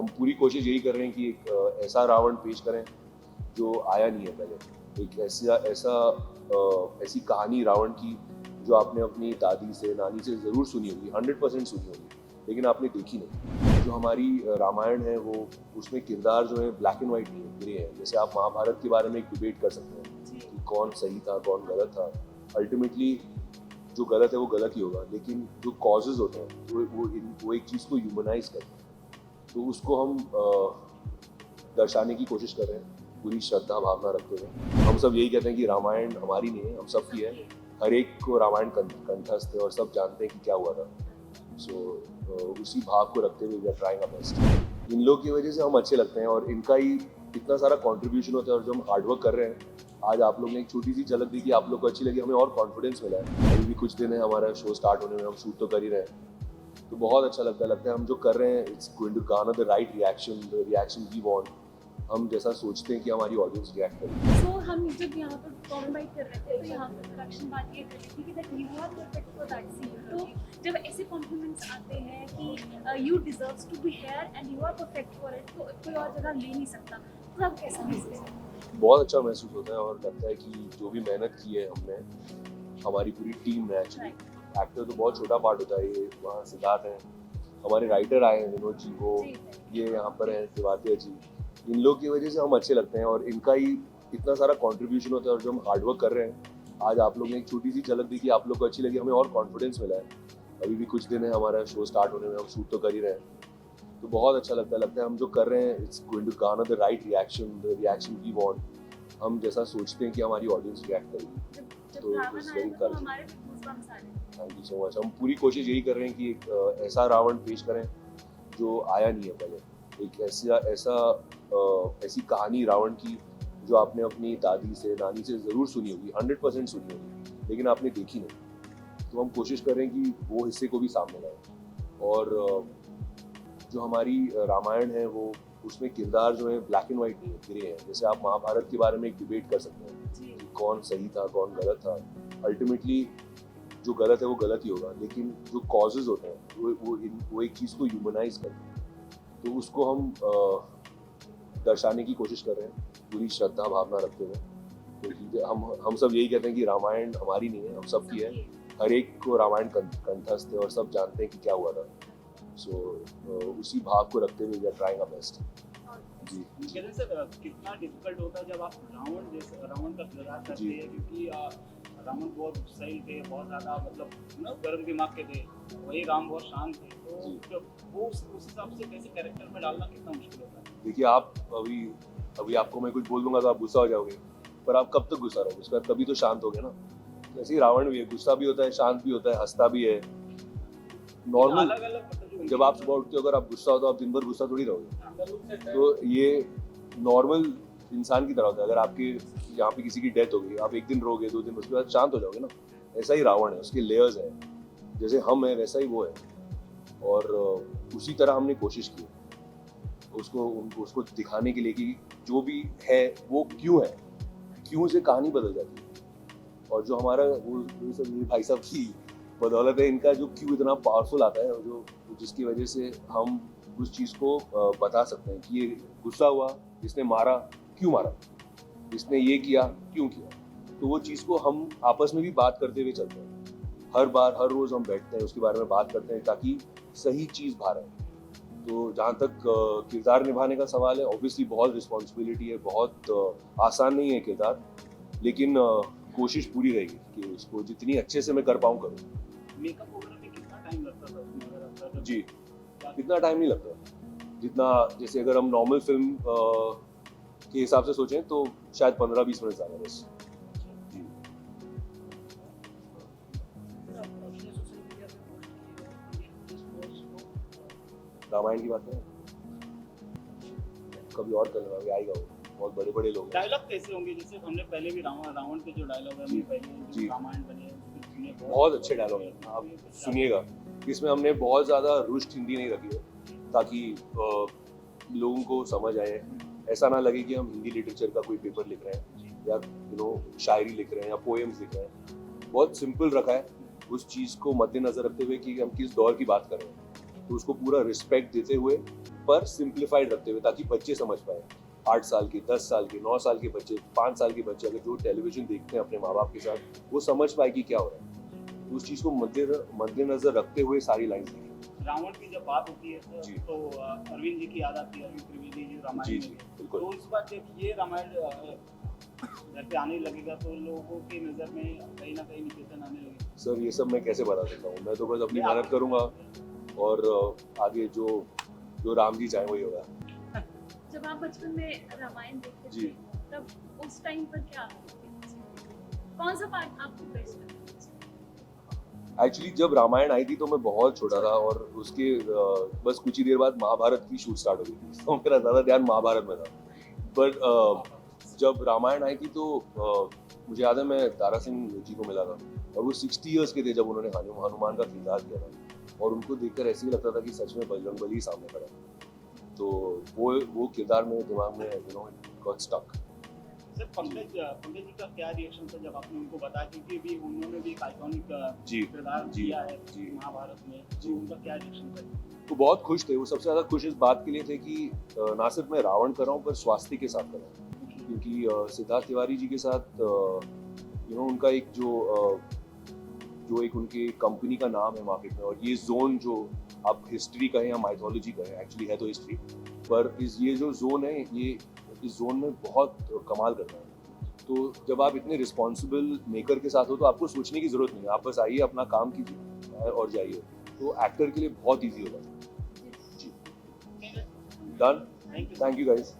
हम पूरी कोशिश यही कर रहे हैं कि एक ऐसा रावण पेश करें जो आया नहीं है पहले। एक ऐसी कहानी रावण की जो आपने अपनी दादी से नानी से ज़रूर सुनी होगी, 100% सुनी होगी, लेकिन आपने देखी नहीं। जो हमारी रामायण है वो उसमें किरदार जो है ब्लैक एंड वाइट नहीं है, ग्रे है। जैसे आप महाभारत के बारे में एक डिबेट कर सकते हैं कि कौन सही था कौन गलत था। अल्टीमेटली जो गलत है वो गलत ही होगा, लेकिन जो कॉजेज होते हैं वो एक चीज़ को ह्यूमनाइज करते हैं। तो उसको हम दर्शाने की कोशिश कर रहे हैं पूरी श्रद्धा भावना रखते हुए। हम सब यही कहते हैं कि रामायण हमारी नहीं है, हम सब की है। हर एक को रामायण कंठस्थ है और सब जानते हैं कि क्या हुआ था। उसी भाव को रखते हुए we are trying our best. इन लोग की वजह से हम अच्छे लगते हैं और इनका ही इतना सारा कंट्रीब्यूशन होता है। और जो हम हार्डवर्क कर रहे हैं, आज आप लोग ने एक छोटी सी झलक दी कि आप लोग को अच्छी लगी, हमें और कॉन्फिडेंस मिला है। अभी भी कुछ दिन है हमारा शो स्टार्ट होने में, हम शूट तो कर ही रहे हैं, तो बहुत अच्छा लगता है हम जो कर रहे हैं it's going to garner the right reaction, the reaction we want. हम जैसा सोचते हैं कि हमारी ऑडियंस रिएक्ट करेगी। सो हम जब यहाँ पर टॉम बाइट कर रहे थे तो यहाँ पर प्रोडक्शन बात ये कर रही थी कि that you are perfect for that scene. तो जब ऐसे कॉम्प्लीमेंट्स आते हैं कि you deserves to be here and you are perfect for it, तो कोई और जगह ले नहीं सकता, तो आप कैसा महसूस करते हैं? बहुत अच्छा महसूस होता है और लगता है कि जो भी मेहनत की है हमने, हमारी पूरी टीम ने एक्चुअली, एक्टर तो बहुत छोटा पार्ट होता है। ये वहाँ सिद्धार्थ हैं, हमारे राइटर आए हैं विनोद जी, वो ये यहाँ पर हैं दिवातिया जी। इन लोग की वजह से हम अच्छे लगते हैं और इनका ही इतना सारा कंट्रीब्यूशन होता है। और जो हम हार्डवर्क कर रहे हैं, आज आप लोग ने एक छोटी सी झलक दी कि आप लोग को अच्छी लगी, हमें और कॉन्फिडेंस मिला है। अभी भी कुछ दिन है हमारा शो स्टार्ट होने में, हम शूट तो कर ही रहे हैं, तो बहुत अच्छा लगता है हम जो कर रहे हैं it's going to garner the right reaction, the reaction we want. हम जैसा सोचते हैं कि हमारी ऑडियंस रिएक्ट करेगी। जब रावण आया था तो हमारे भी गूज़बम्प्स आ रहे थे। Thank you so much. हम पूरी कोशिश यही कर रहे हैं कि एक ऐसा रावण पेश करें जो आया नहीं है पहले। एक ऐसी कहानी रावण की जो आपने अपनी दादी से नानी से ज़रूर सुनी होगी, 100% सुनी होगी, लेकिन आपने देखी नहीं। तो हम कोशिश कर रहे हैं कि वो हिस्से को भी सामने लाएं। और जो हमारी रामायण है वो उसमें किरदार जो है ब्लैक एंड वाइट नहीं है, ग्रे है। जैसे आप महाभारत के बारे में एक डिबेट कर सकते हैं कि कौन सही था कौन गलत था। अल्टीमेटली जो गलत है वो गलत ही होगा, लेकिन जो कॉजेज होते हैं वो एक चीज़ को ह्यूमनाइज करते हैं। तो उसको हम दर्शाने की कोशिश कर रहे हैं पूरी श्रद्धा भावना रखते हुए। क्योंकि हम सब यही कहते हैं कि रामायण हमारी नहीं है, हम सब की है। हर एक को रामायण कंठस्थ है और सब जानते हैं कि क्या हुआ था। उसी भाव को रखते हुए we are trying our best. जी कहते सर कितना डिफिकल्ट होता है जब आप रावण का किरदार करते हैं, क्योंकि रावण बहुत गुस्सैल थे, बहुत ज़्यादा मतलब गर्म दिमाग के थे, वही राम बहुत शांत थे। तो जब वो उस हिसाब से कैसे कैरेक्टर में डालना कितना मुश्किल होता है? देखिए, आप अभी आपको मैं कुछ बोल दूंगा तो आप गुस्सा हो जाओगे, पर आप कब तक गुस्सा रहोगे? उसके बाद कभी तो शांत हो गए ना। जैसे ही रावण भी है, गुस्सा भी होता है, शांत भी होता है, हंसता भी है। नॉर्मल अलग अलग जब आप सुबह उठते हो, अगर आप गुस्सा हो तो आप दिन भर गुस्सा थोड़ी रहोगे। तो ये नॉर्मल इंसान की तरह होता है। अगर आपके यहाँ पे किसी की डेथ हो गई, आप एक दिन रोगे, 2 दिन, उसके बाद शांत हो जाओगे ना। ऐसा ही रावण है, उसके लेयर्स हैं। जैसे हम हैं वैसा ही वो है, और उसी तरह हमने कोशिश की उसको दिखाने के लिए कि जो भी है वो क्यों है, क्यों से कहानी बदल जाती है। और जो हमारा वो सब भाई साहब की बदौलत है, इनका जो क्यों इतना पावरफुल आता है, जो जिसकी वजह से हम उस चीज़ को बता सकते हैं कि ये गुस्सा हुआ, इसने मारा, क्यों मारा, इसने ये किया, क्यों किया। तो वो चीज़ को हम आपस में भी बात करते हुए चलते हैं। हर रोज़ हम बैठते हैं, उसके बारे में बात करते हैं ताकि सही चीज़ बाहर आए। तो जहाँ तक किरदार निभाने का सवाल है, ऑब्वियसली बहुत रिस्पॉन्सिबिलिटी है, बहुत आसान नहीं है किरदार, लेकिन कोशिश पूरी रहेगी कि उसको जितनी अच्छे से मैं कर पाऊँ करूँ। मेकअप वगैरह में कितना टाइम लगता था उसमें वगैरह का? जी, इतना टाइम नहीं लगता जितना, जैसे अगर हम नॉर्मल फिल्म के हिसाब से सोचें तो शायद 15-20 मिनट ज़्यादा बस। जी। रामायण की बात करें, कभी और कर लेंगे, आएगा वो, बहुत बड़े बड़े लोग हैं। डायलॉग कैसे होंगे? जैसे हमने पहले भी रावण के जो डायलॉग है, हमने पहले जी। रामायण बने सुने, बहुत अच्छे डायलॉग हैं, आप सुनिएगा। इसमें हमने बहुत ज़्यादा रुष्ट हिंदी नहीं रखी है ताकि लोगों को समझ आए। ऐसा ना लगे कि हम हिंदी लिटरेचर का कोई पेपर लिख रहे हैं या शायरी लिख रहे हैं या पोएम्स लिख रहे हैं। बहुत सिंपल रखा है, उस चीज़ को मद्देनज़र रखते हुए कि हम किस दौर की बात कर रहे हैं। तो उसको पूरा रिस्पेक्ट देते हुए पर सिंप्लीफाइड रखते हुए, ताकि बच्चे समझ पाए। 8 साल के, 10 साल के, 9 साल के बच्चे, 5 साल के बच्चे अगर जो टेलीविजन देखते हैं अपने माँ बाप के साथ, वो समझ पाए कि क्या हो रहा है। तो उस चीज़ को मद्देनजर रखते हुए सारी लाइन्स लिखी। रावण की जब बात होती है जी। तो अरविंद जी की याद आती है, अरविंद त्रिवेदी जी रामायण जी, जी, में। बिल्कुल। तो इस बार जब ये रामायण घर पे आने लगेगा तो लोगों की नज़र में कहीं ना कहीं निकेतन आने लगेगा। सर ये सब मैं कैसे बता सकता हूँ, मैं तो बस अपनी नहीं, मेहनत आप- करूँगा और आगे जो जो राम जी चाहे वही होगा। जब आप बचपन में रामायण देखते जी। थे तब उस टाइम पर क्या कौन सा पार्ट आपको बेस्ट लगा? एक्चुअली जब रामायण आई थी तो मैं बहुत छोटा था और उसके बस कुछ ही देर बाद महाभारत की शूट स्टार्ट हो गई थी, तो मेरा ज़्यादा ध्यान महाभारत में था। बट जब रामायण आई थी तो मुझे याद है मैं दारा सिंह जी को मिला था और वो 60 इयर्स के थे जब उन्होंने हनुमान का किरदार किया था और उनको देखकर ऐसे ही लगता था कि सच में बजरंगबली ही सामने खड़ा है। तो वो किरदार मेरे दिमाग में got stuck. Sir Pankaj ji का क्या रिएक्शन था जब आपने उनको बताया, क्योंकि भी उन्होंने भी एक आइकॉनिक जी, किरदार जी, किया है जी। महाभारत में, जी। तो उनका क्या रिएक्शन था? तो बहुत खुश थे वो, सबसे ज़्यादा खुश इस बात के लिए थे कि ना सिर्फ मैं रावण कर रहा हूँ पर स्वास्थ्य के साथ कर रहा हूँ, क्योंकि सिद्धार्थ तिवारी जी के साथ उनका एक जो एक उनके कंपनी का नाम है मार्केट में, और ये जोन जो आप हिस्ट्री कहें या माइथोलॉजी कहें, एक्चुअली है तो हिस्ट्री, पर ये जो जोन है ये इस जोन में बहुत कमाल करता है। तो जब आप इतने रिस्पॉन्सिबल मेकर के साथ हो तो आपको सोचने की जरूरत नहीं है, आप बस आइए अपना काम कीजिए और जाइए, तो एक्टर के लिए बहुत ईजी होगा। जी, डन। Thank you guys.